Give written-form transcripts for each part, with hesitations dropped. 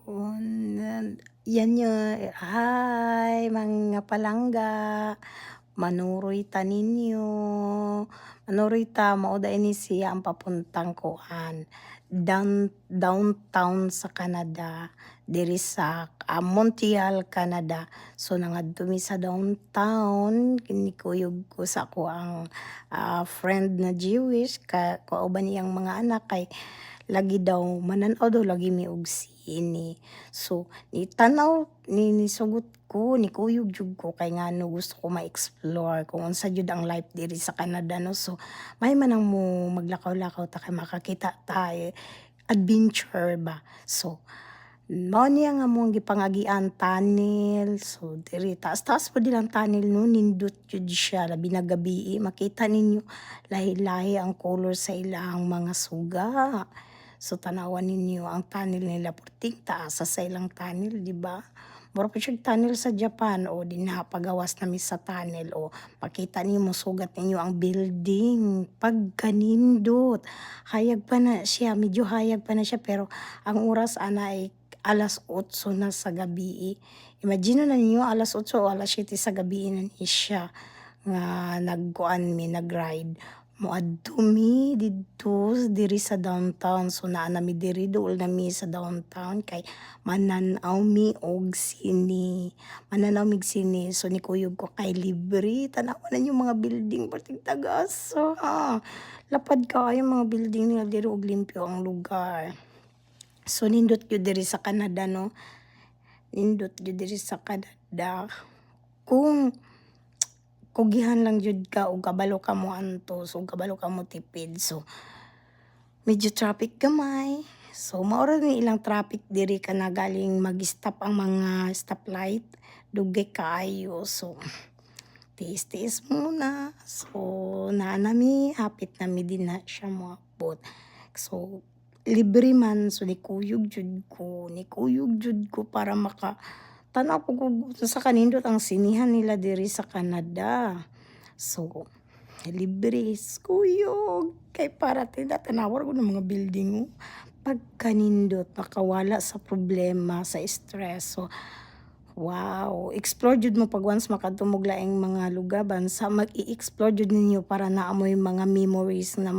Yan yun. Hi, mga palangga. Manuroy ta ninyo. Manuroy ta, mao ini siya ang papuntang kuan. Downtown sa Canada. Diri sa Montreal, Canada. So nangadto mi sa downtown, kinikuyog ko sa ako ang friend na Jewish, kauban niyang mga anak kay lagi daw mananaw daw lagi mi og sini. So nitanaw nisugot ko, nikuyog jud ko kay ngano gusto ko ma-explore kung unsa jud ang life diri sa Canada, no. So may man ang mo maglakaw-lakaw ta kay makakita ta adventure ba. So mao niya nga among gipangagian tunnel. So diri taas-taas pa din ang tunnel no, nindot jud siya labi na gabii. Makita ninyo lahi-lahi ang color sa ilang mga suga. So tanawan ninyo ang tunnel nila, puting taas sa ilang tunnel, di ba? Mura pa siyang tunnel sa Japan o di napagawas nami sa tunnel o makita niyo sugat ninyo ang building pagkanindot. Hayag pa na siya, medyo hayag pa na siya pero ang oras ana ay 8:00 na sa gabi. Imagine na ninyo 8:00 o 7:00 sa gabi na ni siya nga nagkuan mi nag-ride. Moadto mi didto diri sa downtown. So naa na mi diri duol na mi sa downtown kay mananaw mi og sini. Mananaw mig sini. So nikuyog ko kay libre. Tanawan na yung mga building perting tagasa. Lapad kaayo mga building nila diri og limpyo ang lugar. So nindot gyud diri sa Canada, no. Nindot gyud diri sa Canada. Kung kugihan lang jud ka o kabalo ka mo antos o kabalo ka mo tipid. So medyo traffic gamay. So maura ni ilang traffic diri ka na galing mag-stop ang mga stoplight. Dugay kaayo. So tiis-tiis muna. So naanami, hapit na mi din na siya moabot. So libre man, so nikuyog jud ko. Nikuyog jud ko para tanaw po ko sa kanindot ang sinihan nila diri sa Canada. So libre, kuyog. Kay para tinatanawar ko ng mga building mo. Pagkanindot, makawala sa problema, sa stress. So, wow, explore jud mo pag once makadtumog laing mga lugar bansa, mag-i-explore jud ninyo para naamoy mga memories na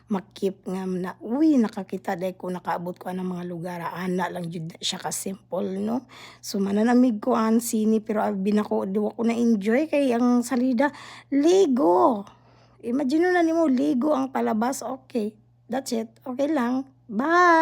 makip nga na uy nakakita day ko nakaabot ko ng mga lugar ana lang jud na siya ka simple, no. So mananamig ko ang sini pero binako di ko na enjoy kay ang salida ligo. Imagine na nimo ligo ang palabas, okay. That's it. Okay lang. Bye.